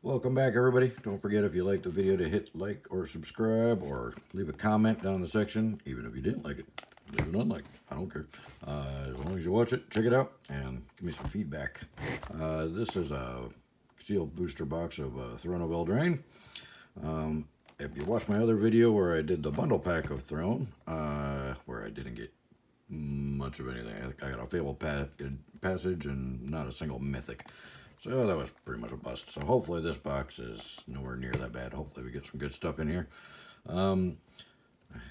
Welcome back, everybody. Don't forget, if you liked the video, to hit like or subscribe or leave a comment down in the section. Even if you didn't like it, leave an unlike. I don't care. As long as you watch it, check it out, and give me some feedback. This is a sealed booster box of Throne of Eldraine. If you watched my other video where I did the bundle pack of Throne, where I didn't get much of anything. I got a Fabled Passage and not a single Mythic. So that was pretty much a bust. So hopefully this box is nowhere near that bad. Hopefully we get some good stuff in here.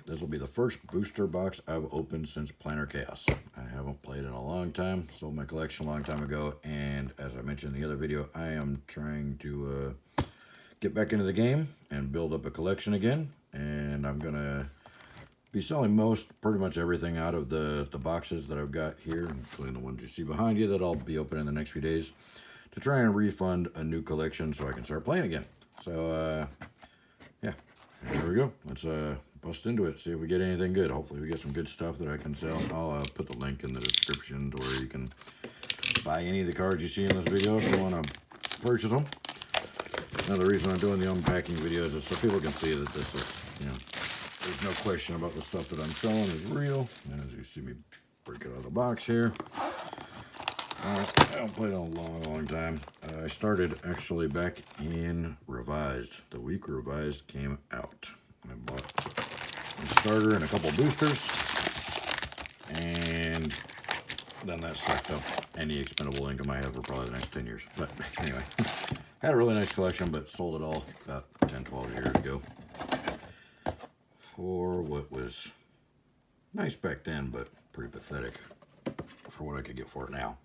This will be the first booster box I've opened since Planar Chaos. I haven't played in a long time. Sold my collection a long time ago. And as I mentioned in the other video, I am trying to get back into the game and build up a collection again. And I'm going to be selling pretty much everything out of the boxes that I've got here, including the ones you see behind you that I'll be opening in the next few days, to try and refund a new collection so I can start playing again. So, yeah, here we go. Let's bust into it, see if we get anything good. Hopefully we get some good stuff that I can sell. I'll put the link in the description to where you can buy any of the cards you see in this video if you want to purchase them. Another reason I'm doing the unpacking videos is so people can see that this is, there's no question about the stuff that I'm selling is real. And as you see me break it out of the box here. I haven't played in a long time. I started actually back in Revised. The week Revised came out. I bought a starter and a couple boosters. And then that sucked up any expendable income I have for probably the next 10 years. But anyway, had a really nice collection, but sold it all about 10, 12 years ago. For what was nice back then, but pretty pathetic for what I could get for it now.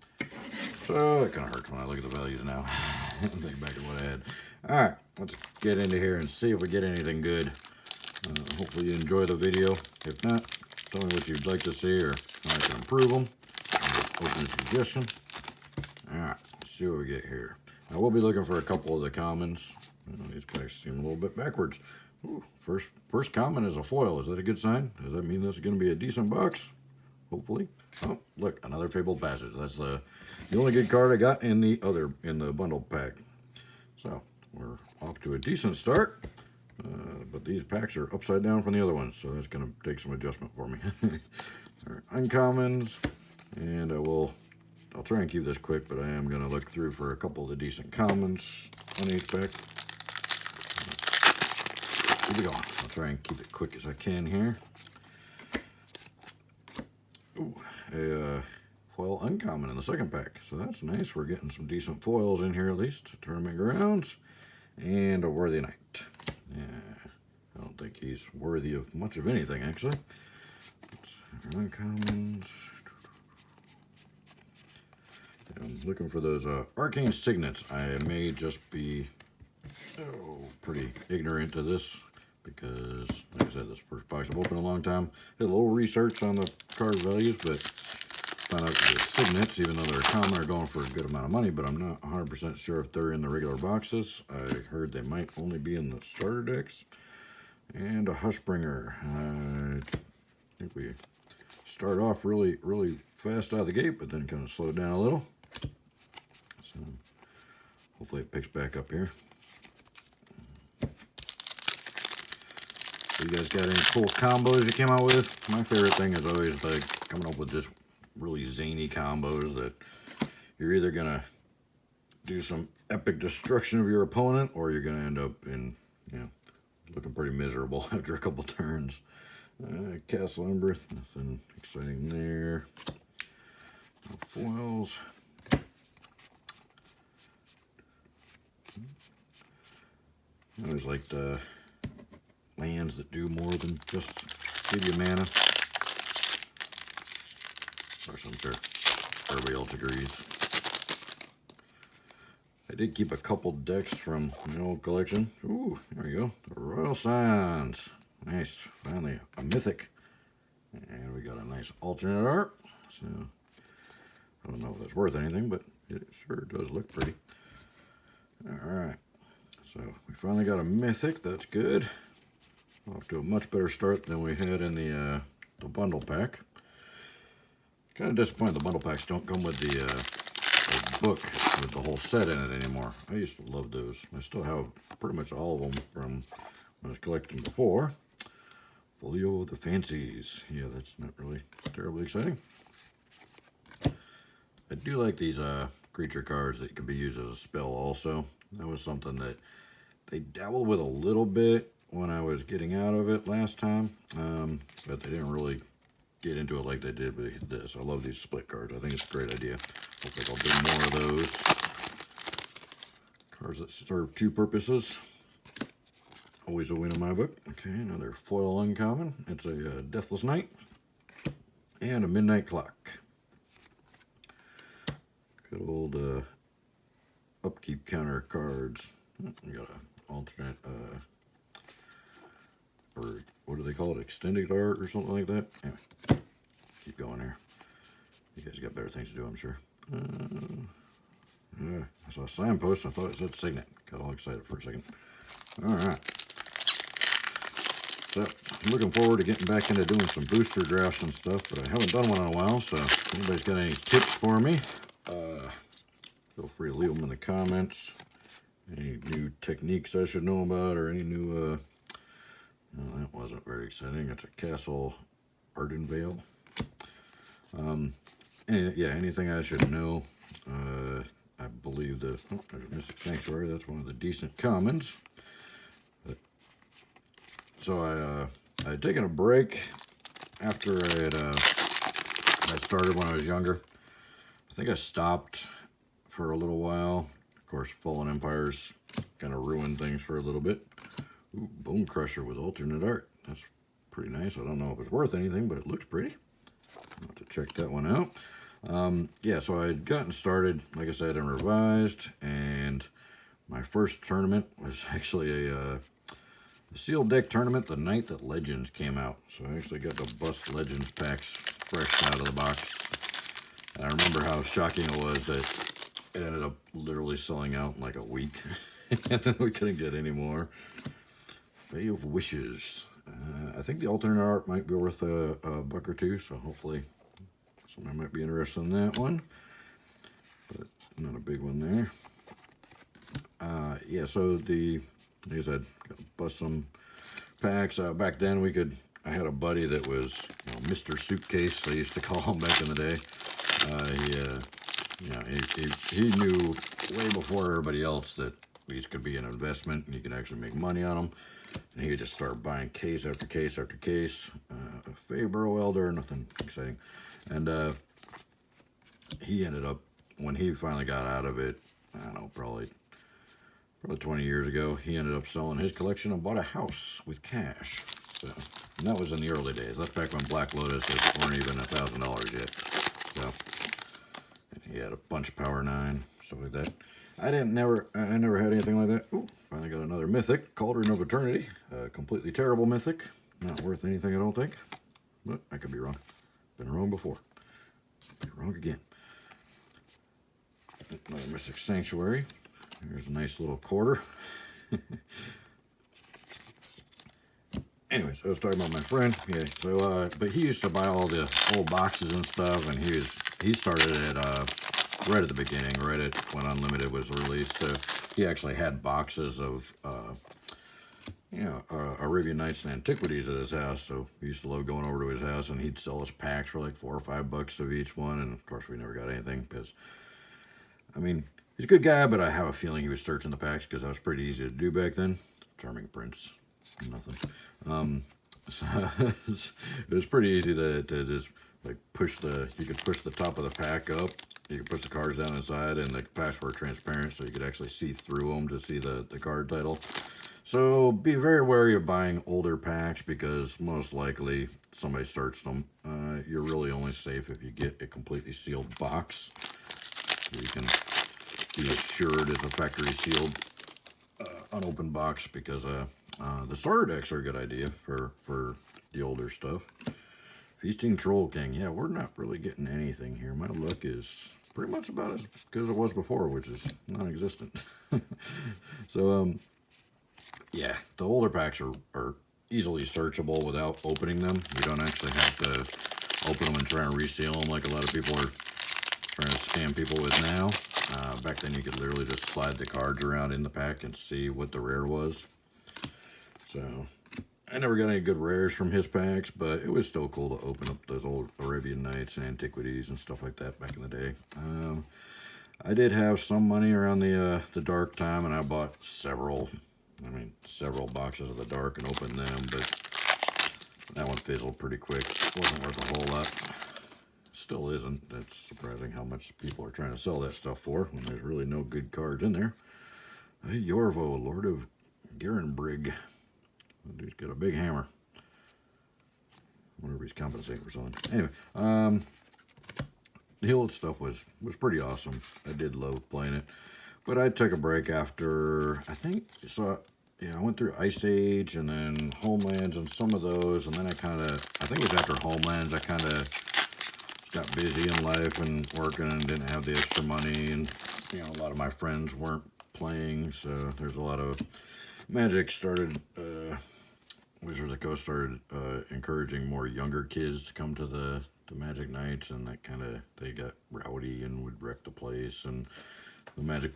So it kind of hurts when I look at the values now and think back at what I had. All right, let's get into here and see if we get anything good. Hopefully you enjoy the video. If not, tell me what you'd like to see or how I can improve them. Open a suggestion. All right, let's see what we get here. I will be looking for a couple of the commons. These packs seem a little bit backwards. Ooh, first common is a foil. Is that a good sign? Does that mean this is going to be a decent box? Hopefully. Oh, look, another Fabled Passage. That's the only good card I got in the bundle pack. So we're off to a decent start. But these packs are upside down from the other ones, so that's going to take some adjustment for me. All right, uncommons, and I'll try and keep this quick, but I am going to look through for a couple of the decent commons on each pack. Here we go. I'll try and keep it quick as I can here. Ooh, a foil uncommon in the second pack, so that's nice. We're getting some decent foils in here at least. Tournament Grounds and a Worthy Knight. Yeah, I don't think he's worthy of much of anything, actually. Uncommons. I'm looking for those arcane signets. I may just be pretty ignorant to this because, like I said, this first box I've opened in a long time. Did a little research on the card values, but found out the signets, even though they're common, are going for a good amount of money, but I'm not 100% sure if they're in the regular boxes. I heard they might only be in the starter decks. And a Hushbringer. I think we start off really fast out of the gate, but then kind of slowed down a little. So hopefully it picks back up here. So you guys got any cool combos you came out with? My favorite thing is always like coming up with just really zany combos that you're either gonna do some epic destruction of your opponent, or you're gonna end up in, looking pretty miserable after a couple turns. Castle Embereth, nothing exciting there. No foils. I always like the lands that do more than just give you mana. Of course, I'm sure everybody else agrees. I did keep a couple decks from my old collection. Ooh, there you go. The Royal Signs. Nice. Finally, a Mythic. And we got a nice alternate art. So, I don't know if that's worth anything, but it sure does look pretty. Alright. So, we finally got a Mythic. That's good. Off to a much better start than we had in the bundle pack. Kind of disappointed the bundle packs don't come with the book with the whole set in it anymore. I used to love those. I still have pretty much all of them from when I was collecting before. Folio of the Fancies. Yeah, that's not really terribly exciting. I do like these creature cards that can be used as a spell also. That was something that they dabbled with a little bit when I was getting out of it last time, but they didn't really get into it like they did with this. I love these split cards. I think it's a great idea. Hopefully I'll do more of those. Cards that serve two purposes. Always a win in my book. Okay, another foil uncommon. It's a Deathless Knight and a Midnight Clock. Good old upkeep counter cards. You got an alternate, or what do they call it? Extended art or something like that. Anyway, keep going here. You guys got better things to do, I'm sure. Yeah, I saw a signpost. I thought it said Signet. Got all excited for a second. All right. So, I'm looking forward to getting back into doing some booster drafts and stuff, but I haven't done one in a while, so if anybody's got any tips for me, feel free to leave them in the comments. Any new techniques I should know about, or any new, no, that wasn't very exciting. It's a Castle Ardenvale. Yeah, anything I should know. I believe that, oh, there's Mystic Sanctuary. That's one of the decent commons. But, so I had taken a break after I started when I was younger. I think I stopped for a little while. Of course, Fallen Empires kind of ruined things for a little bit. Ooh, Bone Crusher with alternate art. That's pretty nice. I don't know if it's worth anything, but it looks pretty. I'll have to check that one out. Yeah, so I had gotten started, like I said, and revised, and my first tournament was actually a sealed deck tournament the night that Legends came out. So I actually got to bust Legends packs fresh out of the box. And I remember how shocking it was that it ended up literally selling out in like a week. And then we couldn't get any more. Fae of Wishes. I think the alternate art might be worth a buck or two, so hopefully somebody might be interested in that one. But not a big one there. Yeah, so like I said, got to bust some packs. Back then I had a buddy that was, Mr. Suitcase, they used to call him back in the day. He knew way before everybody else that these could be an investment and you could actually make money on them. And he would just start buying case after case after case. Fabro Elder, nothing exciting. And he ended up, when he finally got out of it, I don't know, probably 20 years ago, he ended up selling his collection and bought a house with cash. So, and that was in the early days. That's back when Black Lotuses weren't even $1,000 yet. So, and he had a bunch of Power 9, stuff like that. I never had anything like that. Ooh, finally got another Mythic, Cauldron of Eternity. Completely terrible Mythic. Not worth anything, I don't think. But I could be wrong. Been wrong before. Be wrong again. Another Mystic Sanctuary. Here's a nice little quarter. Anyways, I was talking about my friend. Yeah, so but he used to buy all the old boxes and stuff, and he started it right at the beginning, right at when Unlimited was released. So he actually had boxes of Arabian Nights and Antiquities at his house. So he used to love going over to his house, and he'd sell us packs for like $4 or $5 of each one. And of course, we never got anything because, I mean, he's a good guy, but I have a feeling he was searching the packs because that was pretty easy to do back then. Charming Prince, nothing. So it was pretty easy to just like you could push the top of the pack up. You could push the cards down inside, and the packs were transparent, so you could actually see through them to see the card title. So be very wary of buying older packs because most likely somebody searched them. You're really only safe if you get a completely sealed box. You can be assured it's a factory sealed unopened box because the starter decks are a good idea for the older stuff. Feasting Troll King. Yeah, we're not really getting anything here. My luck is pretty much about as good as it was before, which is non-existent. So, yeah, the older packs are easily searchable without opening them. You don't actually have to open them and try and reseal them like a lot of people are trying to scam people with now. Back then you could literally just slide the cards around in the pack and see what the rare was. So I never got any good rares from his packs, but it was still cool to open up those old Arabian Nights and Antiquities and stuff like that back in the day. I did have some money around the dark time, and I bought several boxes of the dark and opened them, but that one fizzled pretty quick. Wasn't worth a whole lot. Still isn't. It's surprising how much people are trying to sell that stuff for when there's really no good cards in there. Hey, Yorvo, Lord of Garenbrig. Dude's got a big hammer. I wonder if he's compensating for something. Anyway, the old stuff was pretty awesome. I did love playing it. But I took a break after, I went through Ice Age and then Homelands and some of those. And then I think it was after Homelands, I kind of got busy in life and working and didn't have the extra money. And, a lot of my friends weren't playing. So there's a lot of Magic started, Wizards of the Coast started encouraging more younger kids to come to the Magic Nights, and that they got rowdy and would wreck the place, and the Magic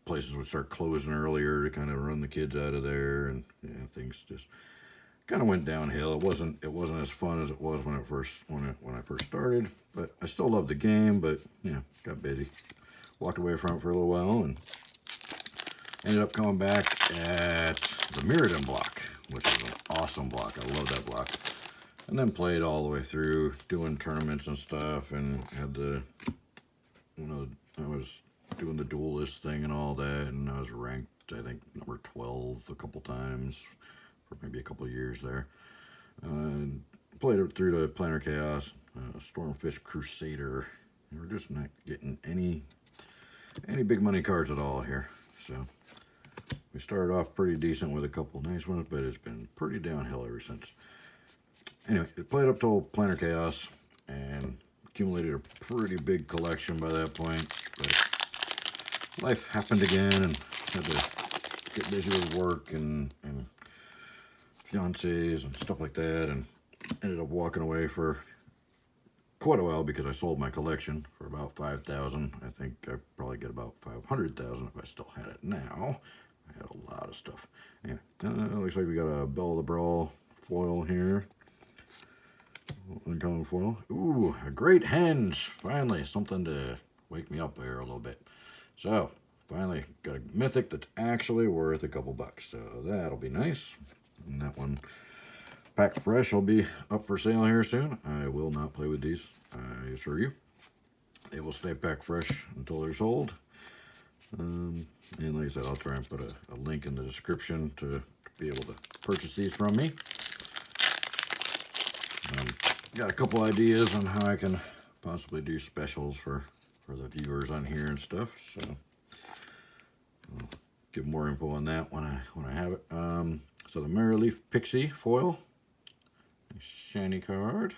places would start closing earlier to kind of run the kids out of there, and things just kind of went downhill. It wasn't as fun as it was when I first started, but I still loved the game, but got busy. Walked away from it for a little while and ended up coming back at the Mirrodin block, which is an awesome block. I love that block. And then played all the way through, doing tournaments and stuff, and had I was doing the duelist thing and all that, and I was ranked, I think, number 12 a couple times for maybe a couple of years there. Played it through to Planar Chaos, Stormfish Crusader. We're just not getting any big money cards at all here. So we started off pretty decent with a couple nice ones, but it's been pretty downhill ever since. Anyway, it played up till Planar Chaos and accumulated a pretty big collection by that point. But life happened again and had to get busy with work and fiancés and stuff like that, and ended up walking away for quite a while because I sold my collection for about $5,000. I think I probably get about $500,000 if I still had it now. I had a lot of stuff. Anyway, looks like we got a Bell of the Brawl foil here. Uncommon foil. Ooh, a Great Henge. Finally, something to wake me up there a little bit. So, finally got a mythic that's actually worth a couple bucks. So that'll be nice. And that one, packed fresh, will be up for sale here soon. I will not play with these, I assure you. They will stay packed fresh until they're sold. And like I said, I'll try and put a link in the description to be able to purchase these from me. Got a couple ideas on how I can possibly do specials for the viewers on here and stuff. So I'll give more info on that when I have it. So the Merryleaf Pixie foil, shiny card.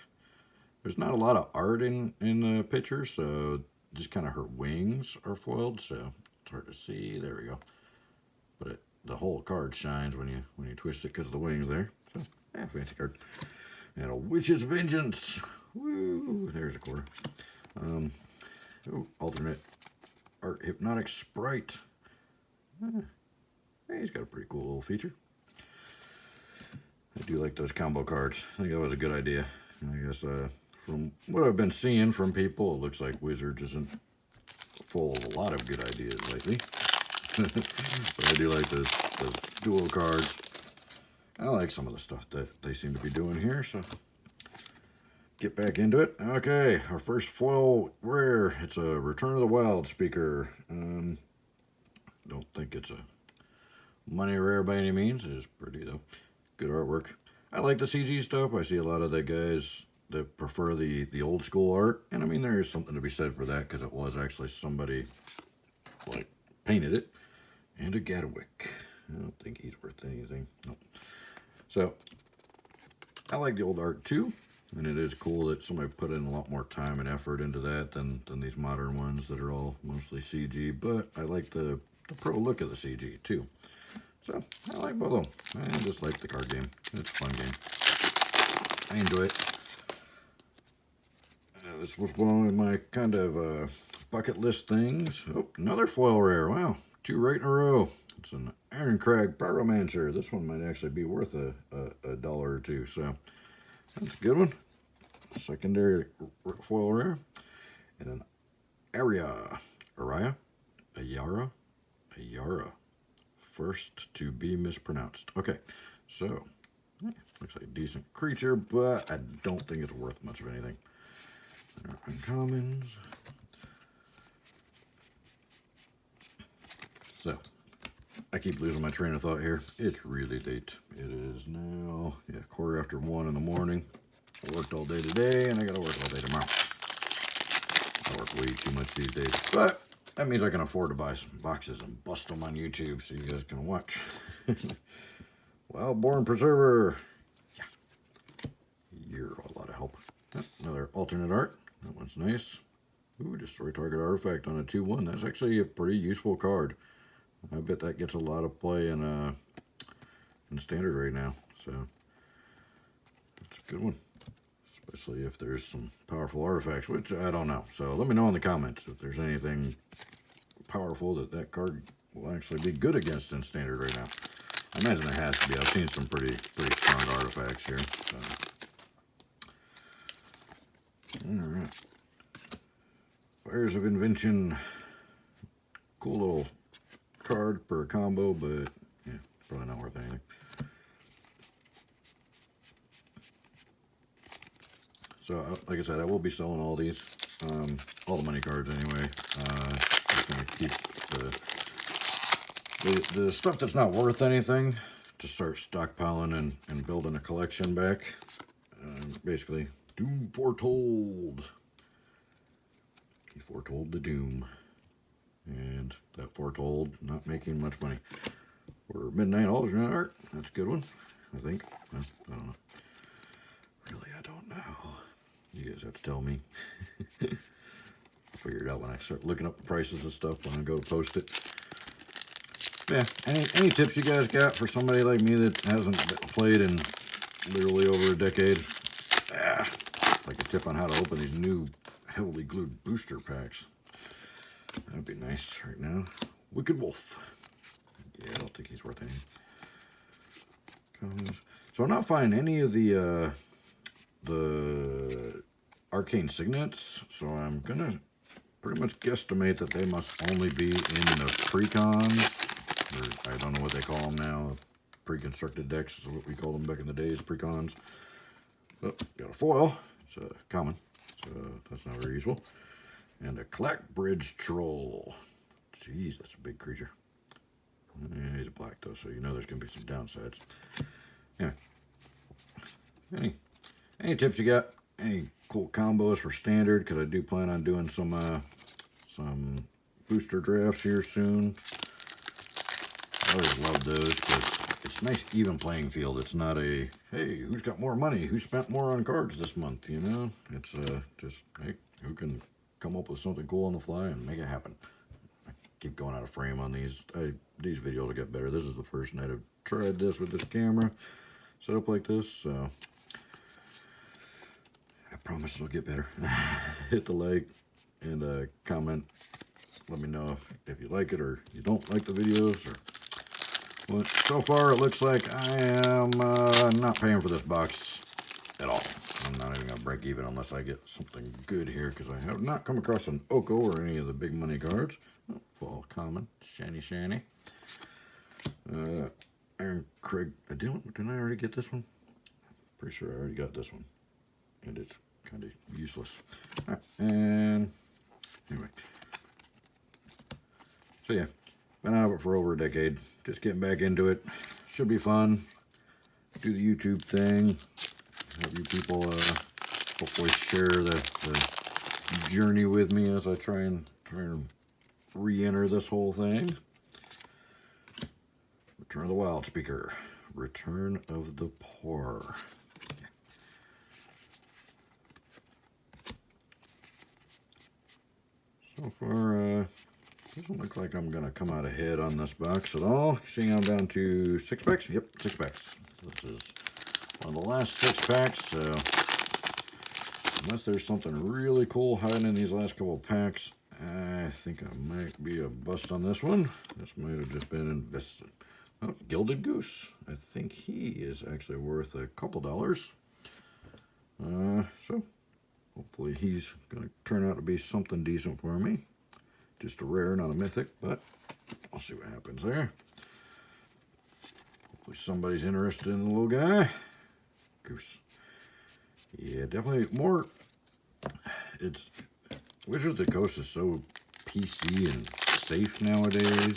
There's not a lot of art in the picture, so just kind of her wings are foiled, so it's hard to see. There we go. But the whole card shines when you twist it because of the wings there. So yeah, fancy card. And a Witch's Vengeance. Woo! There's a quarter. Alternate art Hypnotic Sprite. Hey, he's got a pretty cool little feature. I do like those combo cards. I think that was a good idea. I guess from what I've been seeing from people, it looks like Wizards isn't full of a lot of good ideas lately. But I do like those dual cards. I like some of the stuff that they seem to be doing here, so get back into it. Okay, our first foil rare. It's a Return of the Wild speaker. Don't think it's a money rare by any means. It is pretty, though. Good artwork. I like the CG stuff. I see a lot of the guys that prefer the old school art, and I mean, there is something to be said for that, because it was actually somebody, like, painted it. And a Gadwick. I don't think he's worth anything. Nope. So, I like the old art too, and it is cool that somebody put in a lot more time and effort into that than these modern ones that are all mostly CG, but I like the pro look of the CG too. So, I like both of them. I just like the card game. It's a fun game. I enjoy it. this was one of my kind of bucket list things. Oh, another foil rare. Wow, 2 right in a row. It's an Iron Crag Pyromancer. This one might actually be worth a dollar or two, so that's a good one. Secondary foil rare. And an Ayara. First to be mispronounced. Okay, so looks like a decent creature, but I don't think it's worth much of anything. There are uncommons. So, I keep losing my train of thought here. It's really late. It is now, 1:15 in the morning. I worked all day today, and I gotta work all day tomorrow. I work way too much these days, but that means I can afford to buy some boxes and bust them on YouTube so you guys can watch. Wildborn Preserver. Yeah. You're a lot of help. Another alternate art. That one's nice. Ooh, destroy target artifact on a 2/1. That's actually a pretty useful card. I bet that gets a lot of play in Standard right now. So that's a good one. Especially if there's some powerful artifacts, which I don't know. So let me know in the comments if there's anything powerful that card will actually be good against in Standard right now. I imagine there has to be. I've seen some pretty strong artifacts here. So. All right. Fires of Invention. Cool little card per combo, but yeah, probably not worth anything. So, like I said, I will be selling all these, all the money cards anyway. Just gonna keep the stuff that's not worth anything to start stockpiling and building a collection back. Basically, Doom Foretold. He foretold the doom, and that foretold not making much money. For Midnight Alternate Art, that's a good one, I think. I don't know. Really, I don't know. You guys have to tell me. I'll figure it out when I start looking up the prices of stuff when I go to post it. Yeah, any tips you guys got for somebody like me that hasn't played in literally over a decade? Like a tip on how to open these new heavily glued booster packs. That would be nice right now. Wicked Wolf. Yeah, I don't think he's worth anything. So I'm not finding any of the arcane signets, so I'm gonna pretty much guesstimate that they must only be in the precons, or I don't know what they call them now. Pre-constructed decks is what we called them back in the days, precons. Oh, got a foil. It's a common, so that's not very useful. And a Clackbridge Troll. Jeez, that's a big creature. Yeah, he's a black though, so you know there's gonna be some downsides. Yeah. Any tips you got? Any cool combos for Standard? Because I do plan on doing some booster drafts here soon. I always love those because it's a nice even playing field. It's not a, hey, who's got more money? Who spent more on cards this month? You know, it's just, hey, who can come up with something cool on the fly and make it happen. I keep going out of frame on these. These videos will get better. This is the first night I've tried this with this camera set up like this, so I promise it'll get better. Hit the like and comment. Let me know if you like it or you don't like the videos. Or well, so far it looks like I am not paying for this box at all. I'm not even gonna break even unless I get something good here, because I have not come across an Oko or any of the big money cards. Oh, full common, shiny. Iron Crag. Didn't I already get this one? Pretty sure I already got this one, and it's kind of useless. All right, and anyway, so yeah, been out of it for over a decade. Just getting back into it. Should be fun. Do the YouTube thing. Have you people hopefully share the journey with me as I try and re-enter this whole thing. Return of the Wild Speaker. Return of the Poor. So far, doesn't look like I'm going to come out ahead on this box at all. Seeing I'm down to 6 packs? Yep, 6 packs. This is one of the last 6 packs, so unless there's something really cool hiding in these last couple packs, I think I might be a bust on this one. This might have just been invested. Oh, Gilded Goose. I think he is actually worth a couple dollars. So hopefully he's going to turn out to be something decent for me. Just a rare, not a mythic, but I'll see what happens there. Hopefully somebody's interested in the little guy. Goose. Yeah, definitely more. It's Wizards of the Coast is so PC and safe nowadays.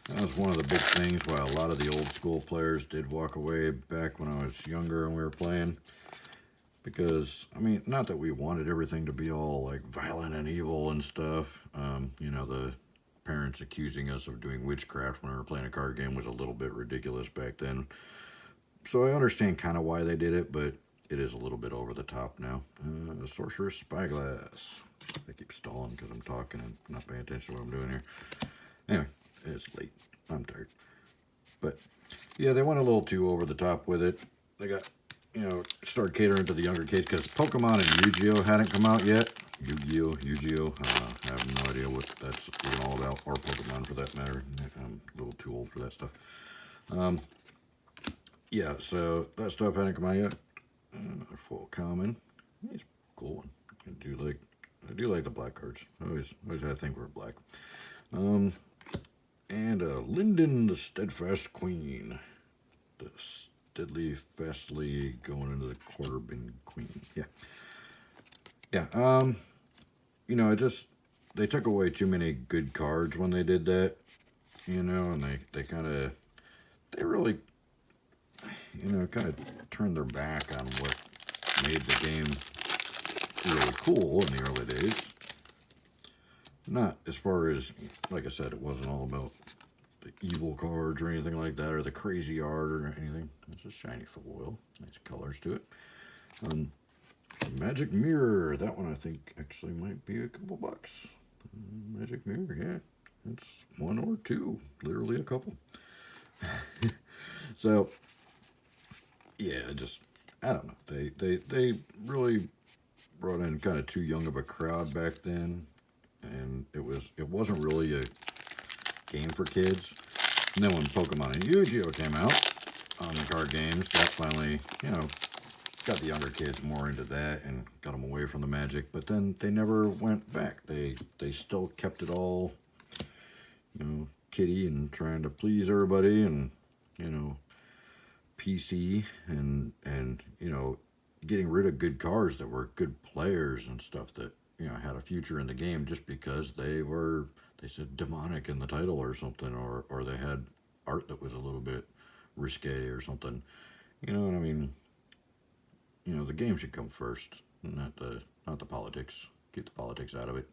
That was one of the big things why a lot of the old school players did walk away back when I was younger and we were playing. Because, I mean, not that we wanted everything to be all, like, violent and evil and stuff. You know, the parents accusing us of doing witchcraft when we were playing a card game was a little bit ridiculous back then. So I understand kind of why they did it, but it is a little bit over the top now. Sorcerer's Spyglass. I keep stalling because I'm talking and not paying attention to what I'm doing here. Anyway, it's late. I'm tired. But, yeah, they went a little too over the top with it. They got, you know, started catering to the younger kids because Pokemon and Yu-Gi-Oh! Hadn't come out yet. Yu-Gi-Oh! I have no idea what that's even all about, or Pokemon for that matter. I'm a little too old for that stuff. Yeah, so that stuff hadn't come out yet. A full common. He's a cool one. I do like the black cards. I always had a thing for black. And Lyndon, the Steadfast Queen. The steadily, fastly going into the quarter bin queen. Yeah. Yeah. You know, they took away too many good cards when they did that. You know, and they really, you know, kind of turned their back on what made the game really cool in the early days. Not as far as, like I said, it wasn't all about the evil cards or anything like that, or the crazy art or anything. It's a shiny foil. Nice colors to it. Magic Mirror. That one I think actually might be a couple bucks. Magic Mirror, yeah. It's one or two. Literally a couple. So, yeah, I don't know. They really brought in kind of too young of a crowd back then, and it wasn't really a game for kids. And then when Pokemon and Yu-Gi-Oh! Came out on the card games, that finally, you know, got the younger kids more into that and got them away from the Magic. But then they never went back. They still kept it all, you know, kiddie and trying to please everybody and, you know, PC and you know, getting rid of good cards that were good players and stuff that, you know, had a future in the game just because they said demonic in the title or something, or they had art that was a little bit risque or something. You know what I mean? You know, the game should come first, not the politics. Keep the politics out of it.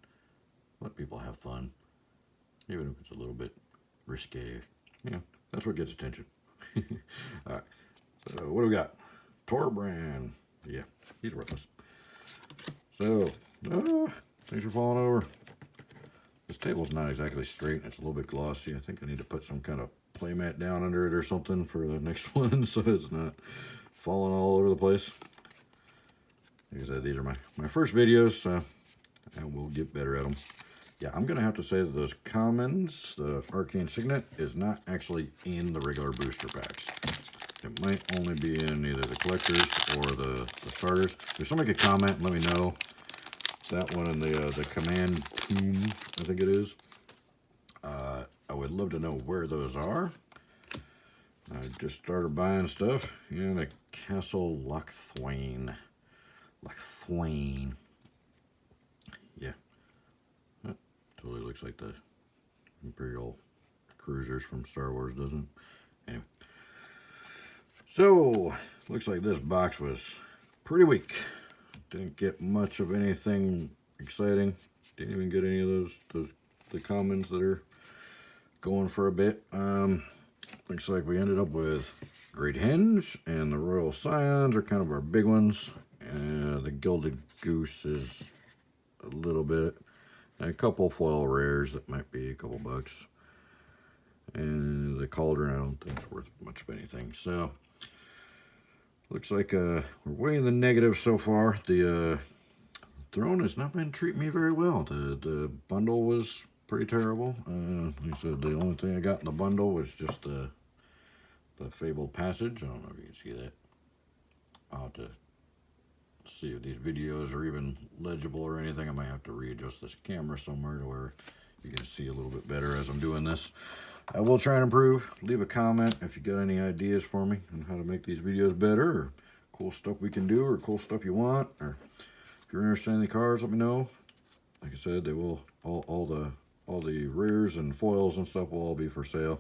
Let people have fun, even if it's a little bit risque. You know, that's what gets attention. All right. So what do we got? Torbrand. Yeah, he's worthless. So, things are falling over. This table's not exactly straight. It's a little bit glossy. I think I need to put some kind of playmat down under it or something for the next one so it's not falling all over the place. Like I said, these are my first videos, so I will get better at them. Yeah, I'm going to have to say that those commons, the Arcane Signet, is not actually in the regular booster packs. It might only be in either the collectors or the starters. If somebody could comment and let me know, that one and the Command Tomb, I think it is. I would love to know where those are. I just started buying stuff. Yeah, the Castle Lochthwain. Yeah. That totally looks like the Imperial cruisers from Star Wars, doesn't it? Anyway. So, looks like this box was pretty weak. Didn't get much of anything exciting. Didn't even get any of the commons that are going for a bit. Looks like we ended up with Great Henge and the Royal Scions are kind of our big ones. The Gilded Goose is a little bit. And a couple foil rares that might be a couple bucks. And the Cauldron I don't think is worth much of anything. So, Looks like we're way in the negative so far. The Throne has not been treating me very well. The bundle was pretty terrible. Like I said, the only thing I got in the bundle was just the Fabled Passage. I don't know if you can see that. I'll have to see if these videos are even legible or anything. I might have to readjust this camera somewhere to where you can see a little bit better as I'm doing this. I will try and improve. Leave a comment if you got any ideas for me on how to make these videos better, or cool stuff we can do, or cool stuff you want, or if you're interested in the cards, let me know. Like I said, they will all the rares and foils and stuff will all be for sale.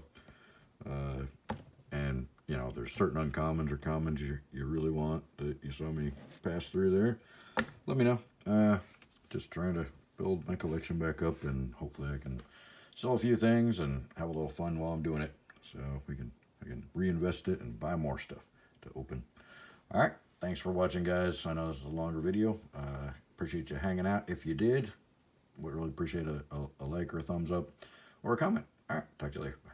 And you know, there's certain uncommons or commons you really want that you saw me pass through there. Let me know. Just trying to build my collection back up, and hopefully I can sell a few things and have a little fun while I'm doing it. So I can reinvest it and buy more stuff to open. All right. Thanks for watching, guys. I know this is a longer video. Appreciate you hanging out. If you did, would really appreciate a like or a thumbs up or a comment. All right. Talk to you later. Bye.